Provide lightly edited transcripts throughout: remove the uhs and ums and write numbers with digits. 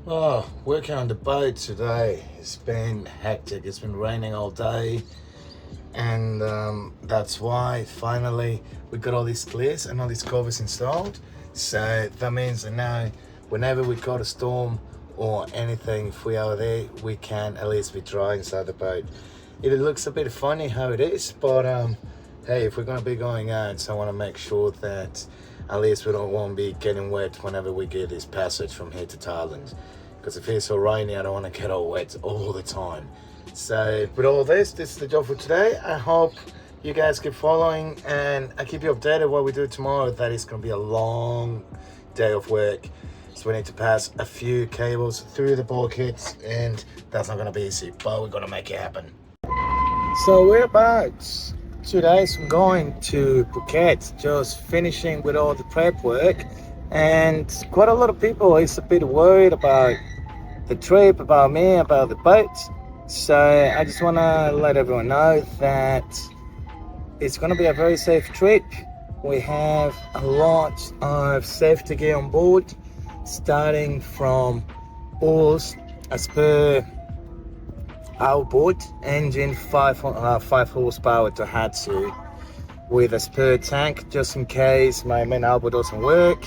Oh, working on the boat today. It's been hectic. It's been raining all day, and that's why finally we got all these clears and all these covers installed. So that means that now, whenever we got a storm or anything, if we are there, we can at least be dry inside the boat. It looks a bit funny how it is, but hey, if we're gonna be going out, so I want to make sure that at least we don't want to be getting wet whenever we get this passage from here to Thailand. Because if it's so rainy, I don't want to get all wet all the time. So with all this is the job for today. I hope you guys keep following and I keep you updated what we do tomorrow. That is going to be a long day of work. So we need to pass a few cables through the bulkheads and that's not going to be easy, but we're going to make it happen. So we're about 2 days from going to Phuket, just finishing with all the prep work, and quite a lot of people is a bit worried about the trip, about me, about the boat. So I just want to let everyone know that it's going to be a very safe trip. We have a lot of safety gear on board, starting from oars as per our boat, engine 5 horsepower to Hatsu, with a spare tank just in case my main elbow doesn't work.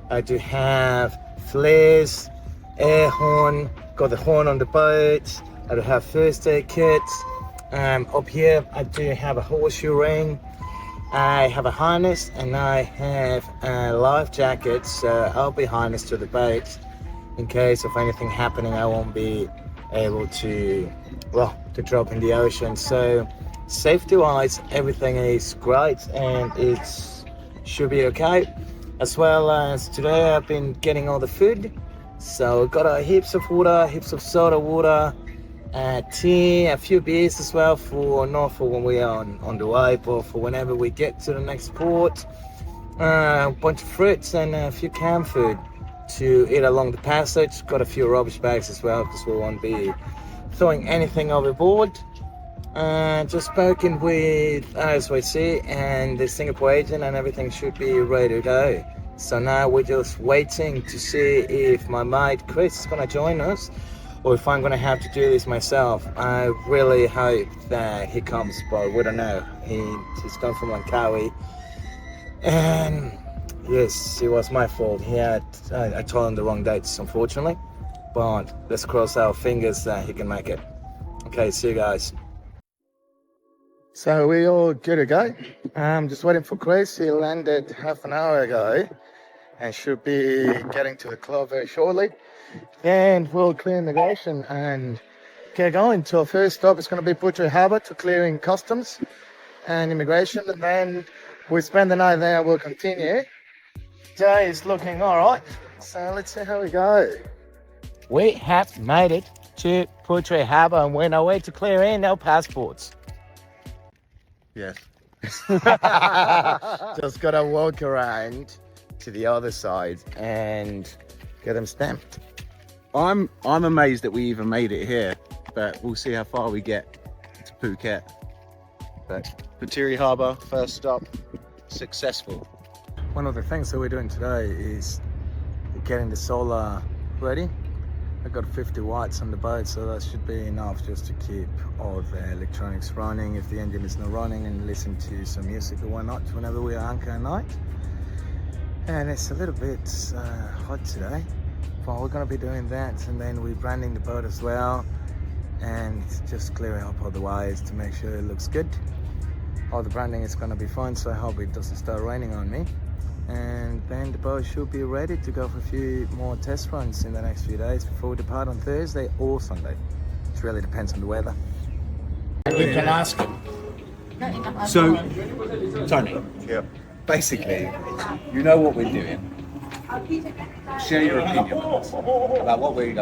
I do have flares, air horn, got the horn on the boat. I do have first aid kit. Up here I do have a horseshoe ring. I have a harness and I have a life jacket, so I'll be harnessed to the boat in case of anything happening. I won't be able to drop in the ocean. So safety wise everything is great and it should be okay. As well as today I've been getting all the food, so got heaps of water, heaps of soda water, tea, a few beers as well, for not for when we are on the way, but for whenever we get to the next port. A bunch of fruits and a few canned food to eat along the passage. Got a few rubbish bags as well because we won't be throwing anything overboard. Just spoken with RSYC and the Singapore agent and everything should be ready to go. So now we're just waiting to see if my mate Chris is going to join us or if I'm going to have to do this myself. I really hope that he comes, but we don't know. He's gone from Langkawi, and yes, it was my fault. I told him the wrong dates, unfortunately, but let's cross our fingers that he can make it. Okay, see you guys. So we all good to go. I'm just waiting for Chris. He landed half an hour ago and should be getting to the club very shortly. Then we'll clear immigration and get going. So first stop is going to be Phuket Harbour to clearing customs and immigration, and then we'll spend the night there. We'll continue. Day is looking all right. So let's see how we go. We have made it to Phuket Harbour and we're on our way to clear in our passports. Yes. Just gotta walk around to the other side and get them stamped. I'm amazed that we even made it here, but we'll see how far we get to Phuket. But Phuket Harbour, first stop, successful. One of the things that we're doing today is getting the solar ready. I got 50 watts on the boat, so that should be enough just to keep all the electronics running if the engine is not running, and listen to some music or whatnot whenever we anchor at night. And it's a little bit hot today, but we're going to be doing that, and then we're branding the boat as well and just clearing up all the wires to make sure it looks good. All the branding is going to be fine, so I hope it doesn't start raining on me. And then the boat should be ready to go for a few more test runs in the next few days before we depart on Thursday or Sunday. It really depends on the weather. And you can ask him. So, Tony, Yeah. basically, you know what we're doing. Share your opinion with us about what we're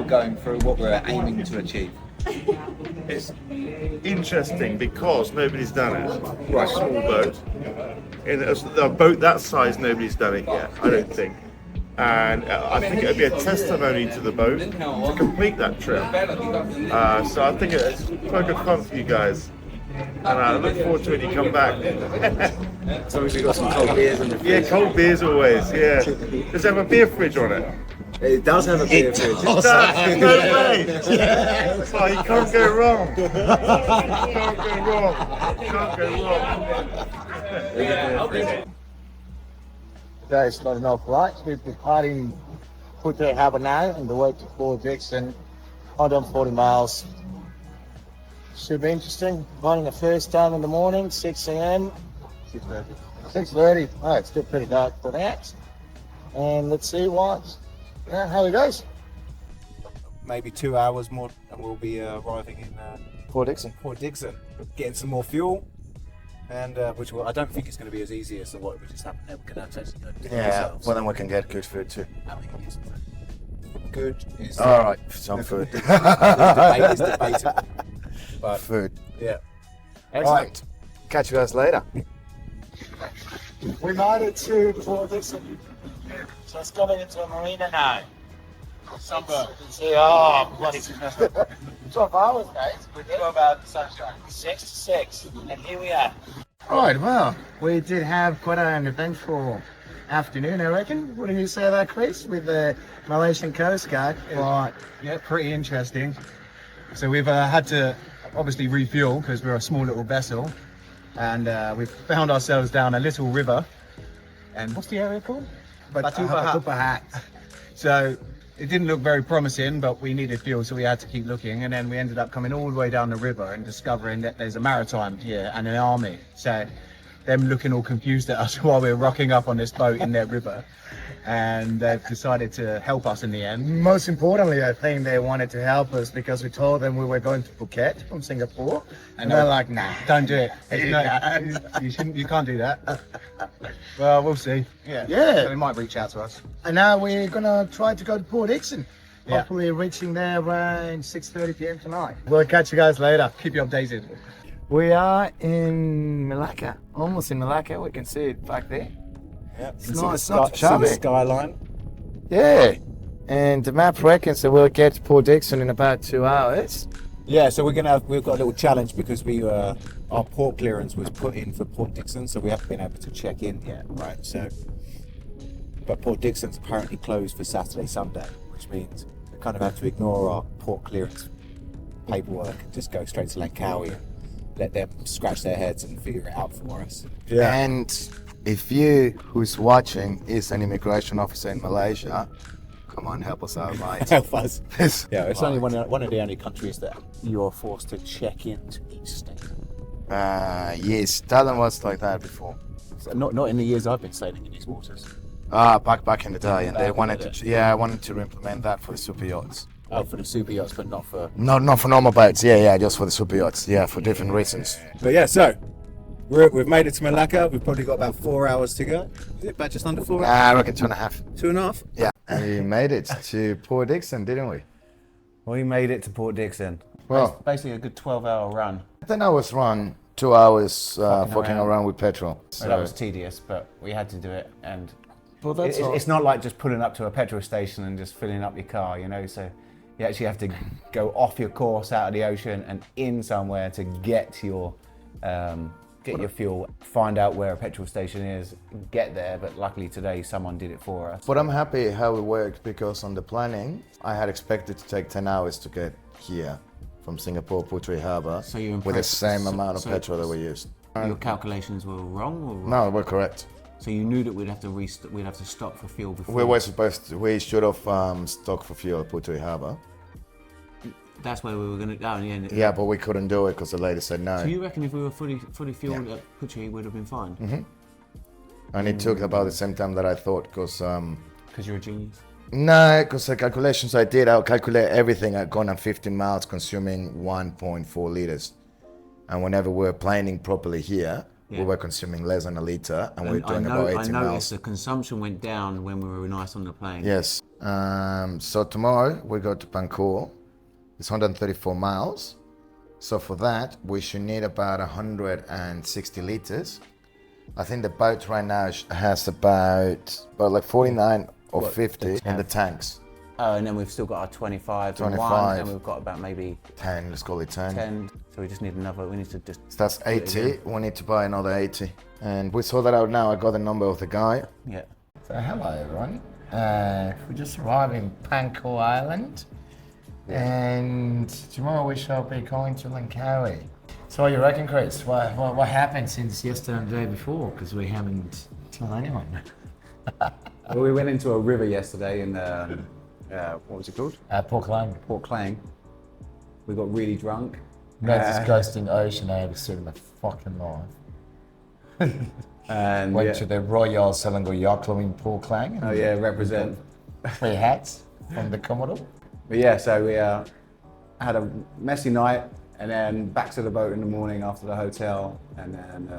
going through, what we're aiming to achieve. It's interesting because nobody's done it. Right, small boat. In a boat that size, nobody's done it yet, I don't think. And I think it would be a testimony to the boat to complete that trip. So I think it's quite good fun for you guys. And I look forward to it when you come back. As long as we got some cold beers in the fridge. Yeah, cold beers always, yeah. Does it have a beer fridge on it? It does have a beer fridge. No way! Oh, you can't go wrong. You can't go wrong. You can't go wrong. Today's not enough flights. We're departing Phuket Harbour now and the way to Port Dickson. 140 miles. Should be interesting. Running the first time in the morning, 6 a.m. 6:30. Oh, it's still pretty dark for that. And let's see how it goes. Maybe 2 hours more and we'll be arriving in Port Dickson. Port Dickson, getting some more fuel, and I don't think it's going to be as easy as what we just happened there. We're going to have to go do it ourselves. Well then we can get good food too. I think it is good. Is All right, some food. it's debatable. But Food. yeah, Right. Catch you guys later. We made it to Port Dickson. So it's coming into a marina now. Sunburn. See, bloody 12 hours, guys. We go about sunshine. 6 to 6. And here we are. Right, well, we did have quite an eventful afternoon, I reckon. What do you say that, Chris, with the Malaysian Coast Guard? Right, yeah, pretty interesting. So we've had to obviously refuel because we're a small little vessel, and we've found ourselves down a little river. And what's the area called? Batu Pahat. So it didn't look very promising, but we needed fuel, so we had to keep looking. And then we ended up coming all the way down the river and discovering that there's a maritime here and an army. So them looking all confused at us while we were rocking up on this boat in their river. And they've decided to help us in the end. Most importantly, I think they wanted to help us because we told them we were going to Phuket from Singapore. And they're like, nah. Don't do it. You can't do that. Well, we'll see. Yeah. So they might reach out to us. And now we're gonna try to go to Port Dickson. Yeah. Hopefully reaching there around 6:30 p.m. tonight. We'll catch you guys later. Keep you updated. We are in Malacca, almost in Malacca. We can see it back there. yeah. It's not shabby. Skyline. Yeah. And the map reckons that we'll get to Port Dickson in about 2 hours. Yeah, so we've got a little challenge because our port clearance was put in for Port Dickson, so we haven't been able to check in yet, right? So, but Port Dickson's apparently closed for Saturday, Sunday, which means we kind of have to ignore our port clearance paperwork and just go straight to Langkawi and let them scratch their heads and figure it out for us. Yeah. And if you who's watching is an immigration officer in Malaysia, come on, help us out, mate. Help us. Yeah, it's only one of the only countries that you're forced to check into each state. Yes, Thailand was like that before. So not in the years I've been sailing in these waters. Back in the day, and they wanted to. I wanted to implement that for the super yachts. Oh, for the super yachts, but not for. Not for normal boats. Yeah, just for the super yachts. Yeah, for different reasons. But yeah, so we've made it to Malacca. We've probably got about 4 hours to go. Is it about just under 4 hours? I reckon 2.5. 2.5. Yeah. We made it to Port Dickson, didn't we? We made it to Port Dickson. Well, Basically a good 12-hour run. then I was run 2 hours fucking around with petrol. So that was tedious, but we had to do it. And Well, that's It's not like just pulling up to a petrol station and just filling up your car, you know. So you actually have to go off your course out of the ocean and in somewhere to get your fuel, find out where a petrol station is, get there. But luckily today someone did it for us. But I'm happy how it worked because on the planning, I had expected to take 10 hours to get here from Singapore, Puteri Harbour, So you're with the impressed- same amount of so- petrol that we used. your calculations were wrong, or No, we're correct. so you knew that we'd have to stop for fuel before. We should have stocked for fuel at Puteri Harbour. That's where we were going to go. Yeah, but we couldn't do it because the lady said no. So you reckon if we were fully fueled at Phuket, we'd have been fine? And it took about the same time that I thought because... Because you're a genius. No, because the calculations I did, I'll calculate everything. I'd gone on 15 miles consuming 1.4 liters. And whenever we're planning properly here, we were consuming less than a liter and we're doing about 80 I noticed miles. the consumption went down when we were nice on the plane. Yes. So tomorrow we go to Bangkok. It's 134 miles. So for that, we should need about 160 liters. I think the boat right now has about like 49 or 50 in the tanks. Oh, and then we've still got our 25 and 1, 25. and we've got about maybe 10, let's call it 10. 10. So we just need another, we need to just... So that's 80. We need to buy another 80. And we saw that out now. I got the number of the guy. Yeah. So hello everyone. We just arrived in Panko Island, and tomorrow we shall be going to Langkawi. So what you reckon, Chris? What happened since yesterday and the day before? Because we haven't told anyone. Well, we went into a river yesterday in what was it called? Port Klang. Port Klang. We got really drunk. Most disgusting ocean I ever seen in my fucking life. And Went to the Royal Selangor Yacht Club in Port Klang. Oh yeah, represent. 3 hats from the Commodore. But yeah, so we had a messy night, and then back to the boat in the morning after the hotel, and then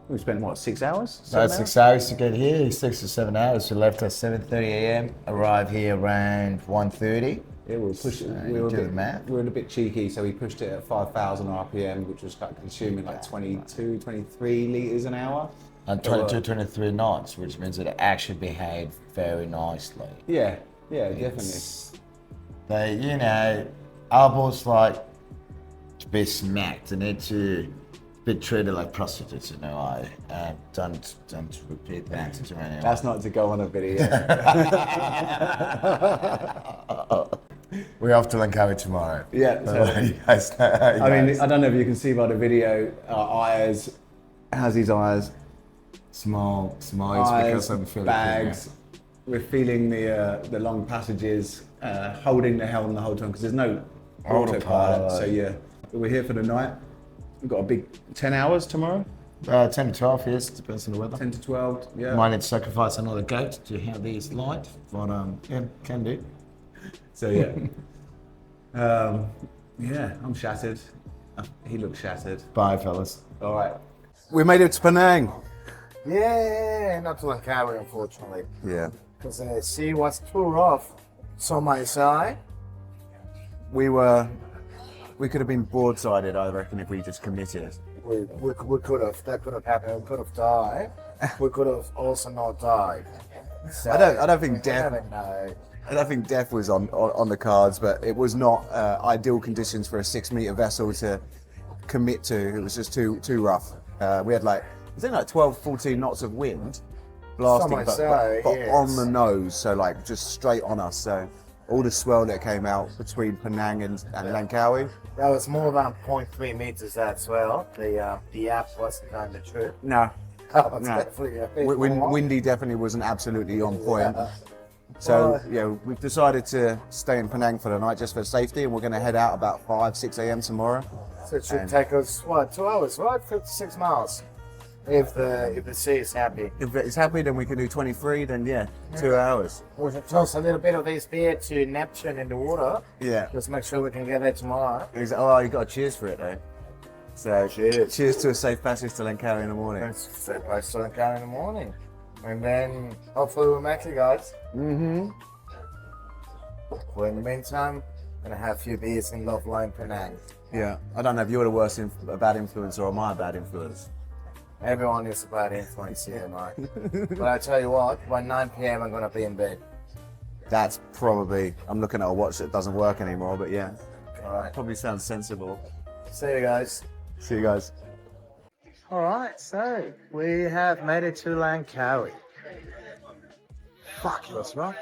we spent what, 6 hours? About 6 hours to get here, 6 to 7 hours. We left at 7:30 a.m. Arrived here around 1:30. Yeah, we were pushing. We were a bit cheeky, so we pushed it at 5,000 RPM, which was like consuming like 22, 23 liters an hour. And 22, 23 knots, which means that it actually behaved very nicely. Yeah, definitely. They, you know, our boats like to be smacked. They need to be treated like prostitutes, you know. Don't repeat that to anyone. That's not to go on a video. We're off to Langkawi tomorrow. Yeah. So, I mean, I don't know if you can see by the video, Ayaz has his eyes. Small Eyes, because I'm feeling bags. We're feeling the long passages, holding the helm the whole time because there's no autopilot. So yeah, we're here for the night. We've got a big 10 hours tomorrow. 10 to 12, yes, depends on the weather. 10 to 12, yeah. Might need to sacrifice another goat to have these light, but yeah, can do. So yeah, yeah, I'm shattered. He looks shattered. Bye, fellas. All right, we made it to Penang. Yeah, not to Langkawi, unfortunately. Yeah, Because the sea was too rough. So my side. we could have been broadsided, I reckon, if we just committed. We could have. That could have happened. We could have died. We could have also not died. So, I don't think I death. don't know. I don't think death was on the cards, but it was not ideal conditions for a 6-meter vessel to commit to. It was just too rough. We had like 12, 14 knots of wind blasting, but yes. on the nose, so like just straight on us. So all the swell that came out between Penang and Langkawi. That was more than 0.3 meters as well. The app wasn't kind of true. No, That was no. definitely a bit more. Windy definitely wasn't absolutely on point. So yeah, we've decided to stay in Penang for the night just for safety, and we're going to head out about 5, 6 a.m. tomorrow. So it should take us, 2 hours, right? 56 miles. If the sea is happy. If it's happy, then we can do 23. Then yeah, 2 hours. We should toss a little bit of this beer to Neptune in the water. Yeah. Just make sure we can get there tomorrow. Oh, you got to cheers for it though. So Cheers. to a safe passage to Langkawi in the morning. Let's set by Solankan in the morning. And then hopefully we'll make it, guys. Mm-hmm. Well, in the meantime, I'm going to have a few beers in Love Line Penang. Yeah. I don't know if you're the worst bad influence or am I a bad influence. Everyone is a bad influence here, mate. But I tell you what, by 9 p.m. I'm going to be in bed. That's probably. I'm looking at a watch that doesn't work anymore, but yeah, All right. probably sounds sensible. See you guys. See you guys. All right, so we have made it to Langkawi. Fuck, that's right.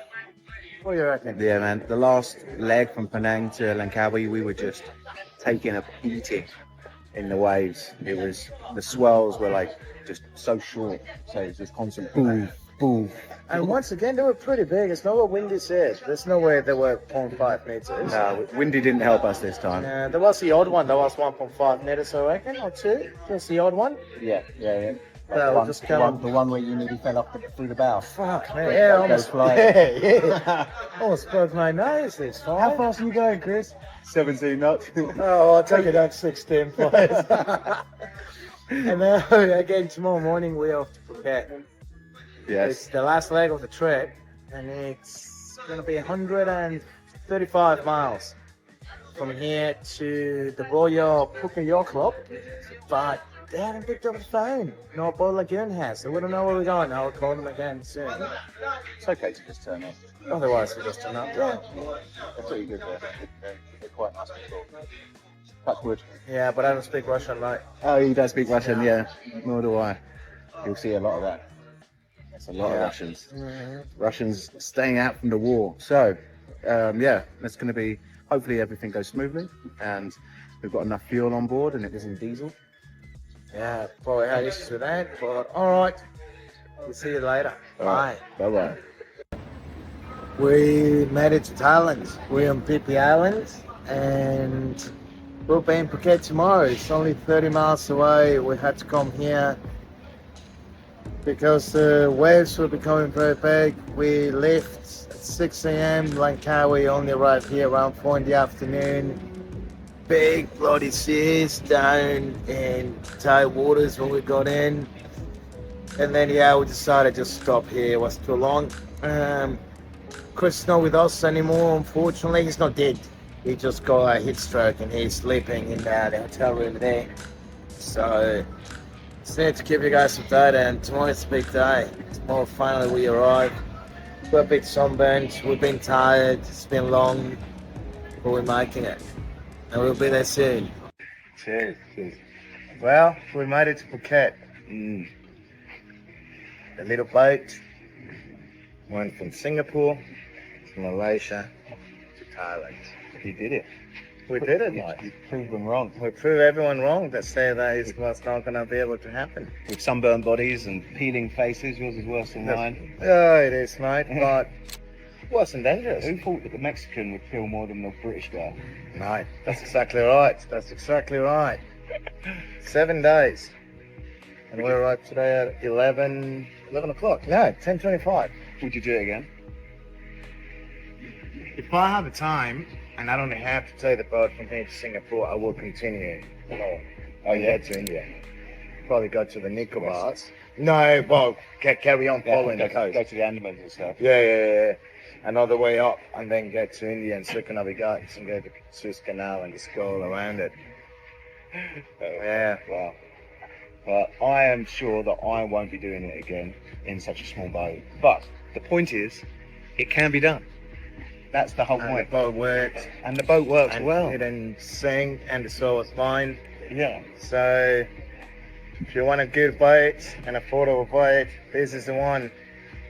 What do you reckon? Yeah, man. The last leg from Penang to Langkawi, we were just taking a beating in the waves. It was, the swells were like just so short, so it's just constant boom, boom. And once again, they were pretty big. It's not what Windy said. There's no way they were 0.5 meters. No, Windy didn't help us this time. There was the odd one. That was 1.5 meters, I reckon, or 2. Just the odd one. Yeah. The one where you nearly fell off through the bow. Fuck, man. Yeah, almost. Yeah. Almost broke my nose. It's fine. How fast are you going, Chris? 17 knots. Oh, I'll take it at 16, please. And then again, tomorrow morning we're off to Phuket. Yes. It's the last leg of the trip, and it's going to be 135 miles from here to the Royal Phuket Yacht Club. But they haven't picked up the phone. No, Bob Lagoon has, so we don't know where we're going. I'll call them again soon. It's okay to just turn off. Otherwise, we just turn up. Yeah. They're pretty good there. They're quite nice people. Touch wood. Yeah, but I don't speak Russian, mate. Oh, you don't speak Russian? Yeah. Nor do I. You'll see a lot of that. It's a lot of Russians. Russians staying out from the war. So, yeah, that's going to be, hopefully everything goes smoothly and we've got enough fuel on board and it isn't diesel. Yeah, probably had issues with that, but alright. We'll see you later. Bye. Bye-bye. We made it to Thailand. We're on Phi Island and we'll be in Phuket tomorrow. It's only 30 miles away. We had to come here because the waves were becoming very big. We left at 6 a.m. Langkawi, only arrived here around 4 in the afternoon. Big bloody seas down in Thai waters when we got in. And then yeah, we decided to stop here. It was too long. Chris is not with us anymore, unfortunately. He's not dead. He just got a heat stroke and he's sleeping in the hotel room there. So just need to keep you guys updated, and tomorrow's a big day. Tomorrow finally we arrive. We're a bit sunburned, we've been tired, it's been long, but we're making it. And we'll be there soon. Cheers. Well, we made it to Phuket. The little boat went from Singapore to Malaysia to Thailand. You did it. We did it, mate. You proved them wrong. We proved everyone wrong that said that it was not going to be able to happen. With sunburned bodies and peeling faces, yours is worse than mine. Oh, it is, mate, but it wasn't dangerous. Who thought that the Mexican would kill more than the British guy? Mate, that's exactly right. That's exactly right. 7 days. And we arrived today at 11 o'clock. No, 10:25. Would you do it again? If I have the time and I don't have to take the boat from here to Singapore, I will continue. Oh yeah, to India. Probably go to the Nicobars. No, well, carry on following the coast. Go to the Andamans and stuff. Yeah. Another way up and then get to India and circumnavigate and go to Suez Canal and just go all around it. Yeah. Wow. But I am sure that I won't be doing it again in such a small boat. But the point is, it can be done. That's the whole And point. the boat works. And the boat works And well. it didn't sink and the soil was fine. Yeah. So if you want a good boat, an affordable boat, this is the one.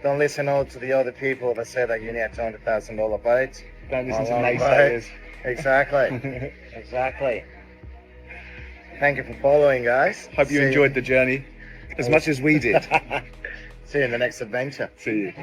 Don't listen all to the other people that say that you need a $200,000 boat. Don't listen to Or a naysayers. boat. Exactly. Exactly. Thank you for following, guys. Hope you enjoyed the journey as much as we did. See you in the next adventure. See you.